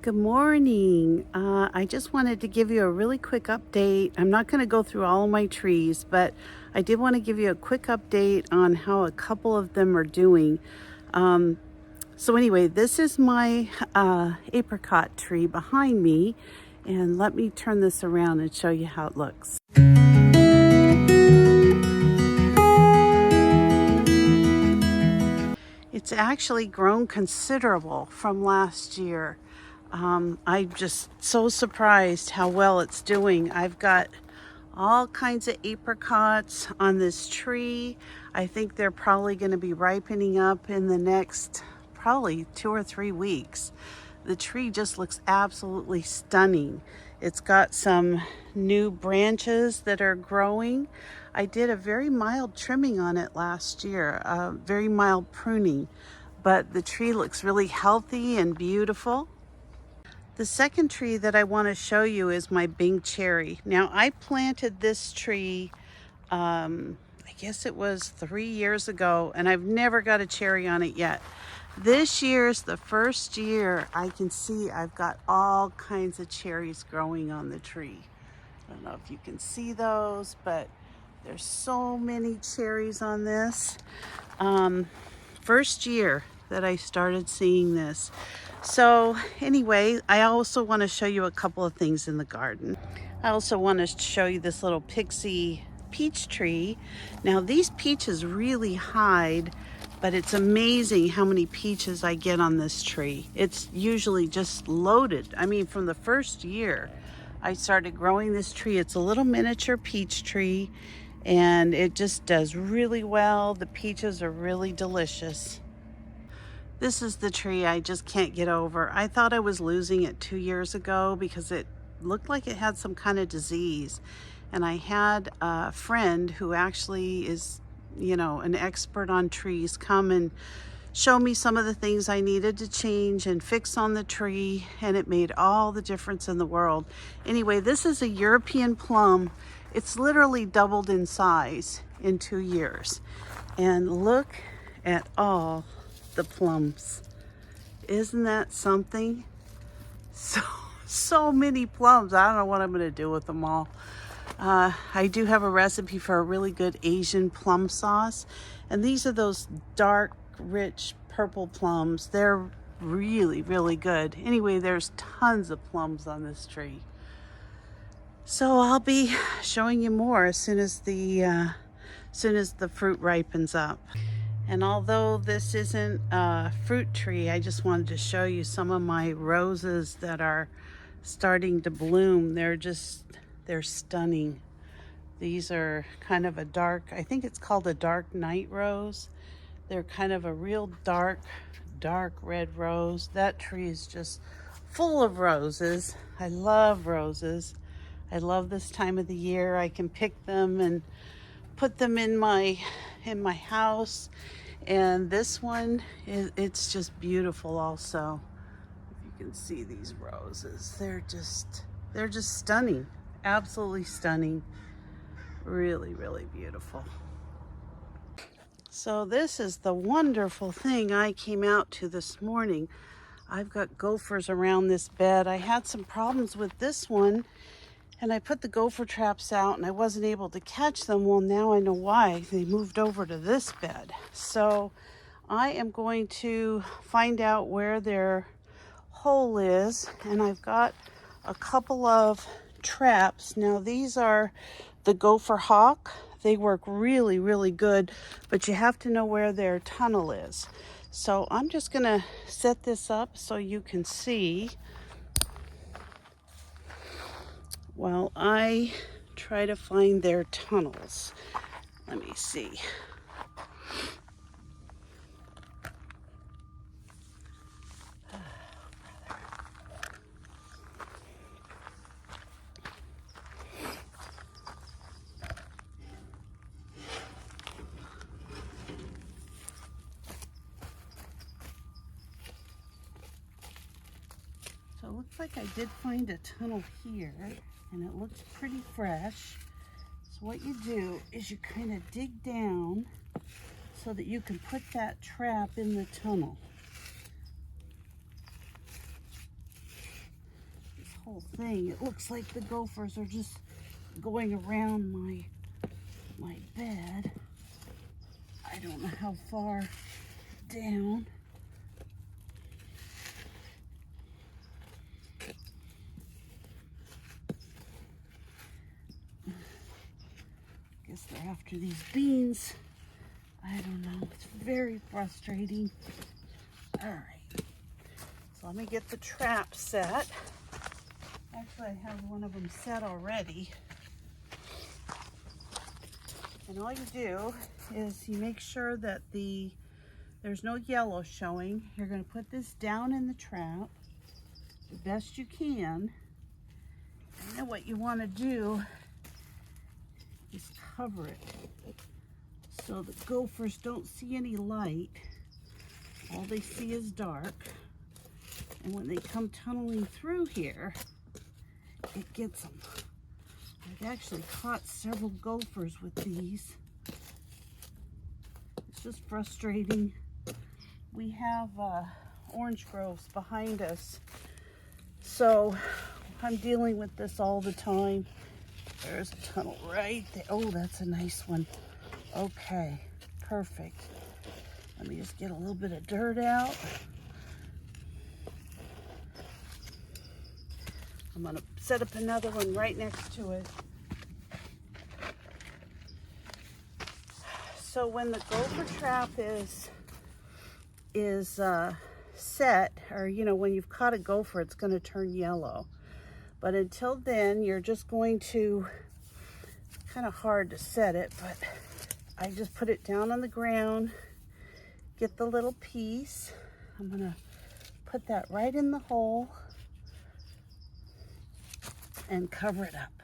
Good morning. I just wanted to give you a really quick update. I'm not going to go through all of my trees, but I did want to give you a quick update on how a couple of them are doing. So anyway, this is my apricot tree behind me, and let me turn this around and show you how it looks. It's actually grown considerable from last year. I'm just so surprised how well it's doing. I've got all kinds of apricots on this tree. I think they're probably going to be ripening up in the next probably 2 or 3 weeks. The tree just looks absolutely stunning. It's got some new branches that are growing. I did a very mild trimming on it last year, very mild pruning, but the tree looks really healthy and beautiful. The second tree that I want to show you is my Bing cherry. Now, I planted this tree, I guess it was 3 years ago, and I've never got a cherry on it yet. This year's the first year I can see I've got all kinds of cherries growing on the tree. I don't know if you can see those, but there's so many cherries on this. First year that I started seeing this. So anyway, I also want to show you a couple of things in the garden. I also want to show you this little pixie peach tree. Now these peaches really hide, but it's amazing how many peaches I get on this tree. It's usually just loaded. I mean, from the first year I started growing this tree, it's a little miniature peach tree, and it just does really well. The peaches are really delicious. This is the tree I just can't get over. I thought I was losing it 2 years ago because it looked like it had some kind of disease. And I had a friend who actually is, an expert on trees come and show me some of the things I needed to change and fix on the tree, and it made all the difference in the world. Anyway, this is a European plum. It's literally doubled in size in 2 years. And look at all the plums. Isn't that something? So many plums. I don't know what I'm going to do with them all. I do have a recipe for a really good Asian plum sauce, and these are those dark, rich purple plums. They're really, really good. Anyway, there's tons of plums on this tree. So I'll be showing you more as soon as the fruit ripens up. And although this isn't a fruit tree, I just wanted to show you some of my roses that are starting to bloom. They're stunning. These are kind of a dark, I think it's called a dark night rose. They're kind of a real dark red rose. That tree is just full of roses. I love roses. I love this time of the year. I can pick them and put them in my house. And this one it's just beautiful also. If you can see these roses, they're just stunning. Absolutely stunning. Really, really beautiful. So this is the wonderful thing I came out to this morning. I've got gophers around this bed. I had some problems with this one, and I put the gopher traps out and I wasn't able to catch them. Well, now I know why. They moved over to this bed. So I am going to find out where their hole is, and I've got a couple of traps. Now these are the Gopher Hawk. They work really, really good, but you have to know where their tunnel is. So I'm just gonna set this up so you can see while I try to find their tunnels. Let me see. So it looks like I did find a tunnel here, and it looks pretty fresh. So what you do is you kind of dig down so that you can put that trap in the tunnel. whole thing. It looks like the gophers are just going around my bed. I don't know how far down. Guess they're after these beans. I don't know. It's very frustrating. All right. So let me get the trap set. Actually, I have one of them set already. And all you do is you make sure that there's no yellow showing. You're going to put this down in the trap the best you can. And then what you want to do is cover it so the gophers don't see any light. All they see is dark. And when they come tunneling through here, it gets them. I've actually caught several gophers with these. It's just frustrating. We have orange groves behind us, so I'm dealing with this all the time. There's a tunnel right there. Oh, that's a nice one. Okay, perfect. Let me just get a little bit of dirt out. I'm gonna set up another one right next to it. So when the gopher trap is set, or when you've caught a gopher, it's going to turn yellow. But until then, you're just going to, it's kind of hard to set it, but I just put it down on the ground, get the little piece. I'm going to put that right in the hole and cover it up.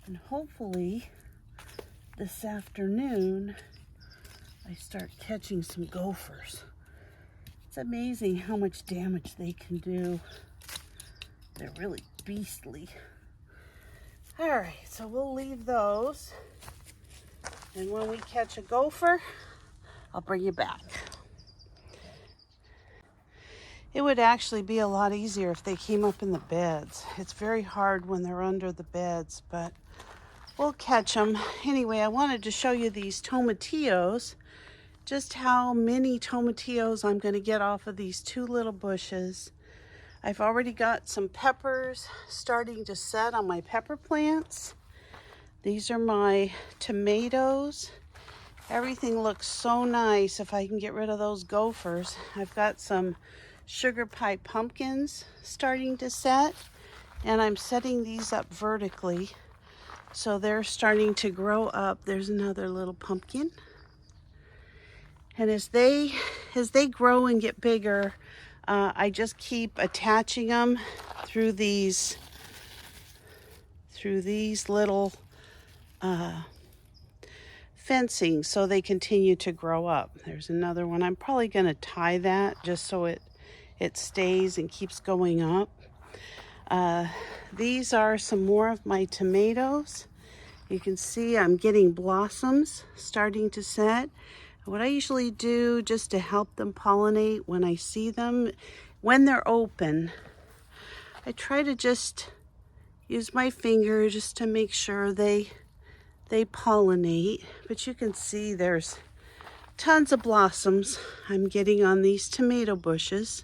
And hopefully this afternoon I start catching some gophers. It's amazing how much damage they can do. They're really beastly. All right, so we'll leave those. And when we catch a gopher, I'll bring you back. It would actually be a lot easier if they came up in the beds. It's very hard when they're under the beds, but we'll catch them. Anyway, I wanted to show you these tomatillos, just how many tomatillos I'm going to get off of these two little bushes. I've already got some peppers starting to set on my pepper plants. These are my tomatoes. Everything looks so nice if I can get rid of those gophers. I've got some sugar pie pumpkins starting to set, and I'm setting these up vertically. So they're starting to grow up. There's another little pumpkin. And as they grow and get bigger, I just keep attaching them through these little fencing so they continue to grow up. There's another one. I'm probably going to tie that just so it stays and keeps going up. These are some more of my tomatoes. You can see I'm getting blossoms starting to set. What I usually do just to help them pollinate when I see them, when they're open, I try to just use my finger just to make sure they pollinate. But you can see there's tons of blossoms I'm getting on these tomato bushes.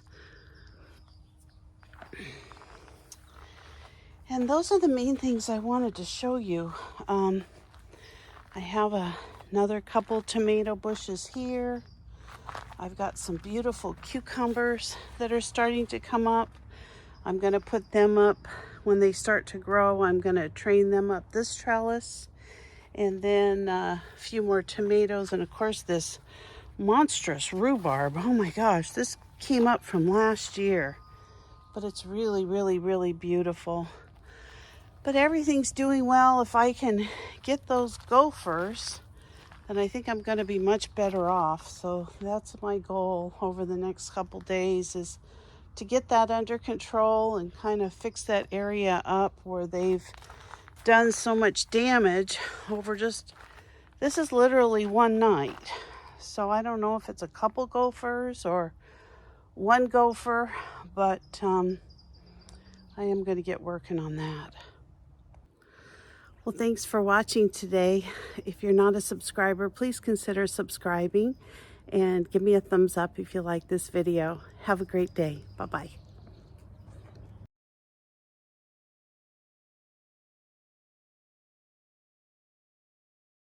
And those are the main things I wanted to show you. I have another couple tomato bushes here. I've got some beautiful cucumbers that are starting to come up. I'm going to put them up when they start to grow. I'm going to train them up this trellis. And then a few more tomatoes. And of course this monstrous rhubarb. Oh my gosh, this came up from last year. But it's really, really, really beautiful. But everything's doing well. If I can get those gophers, then I think I'm going to be much better off. So that's my goal over the next couple days, is to get that under control and kind of fix that area up where they've done so much damage over just, this is literally one night. So I don't know if it's a couple gophers or one gopher, but I am going to get working on that. Well, thanks for watching today. If you're not a subscriber, please consider subscribing and give me a thumbs up if you like this video. Have a great day. Bye-bye.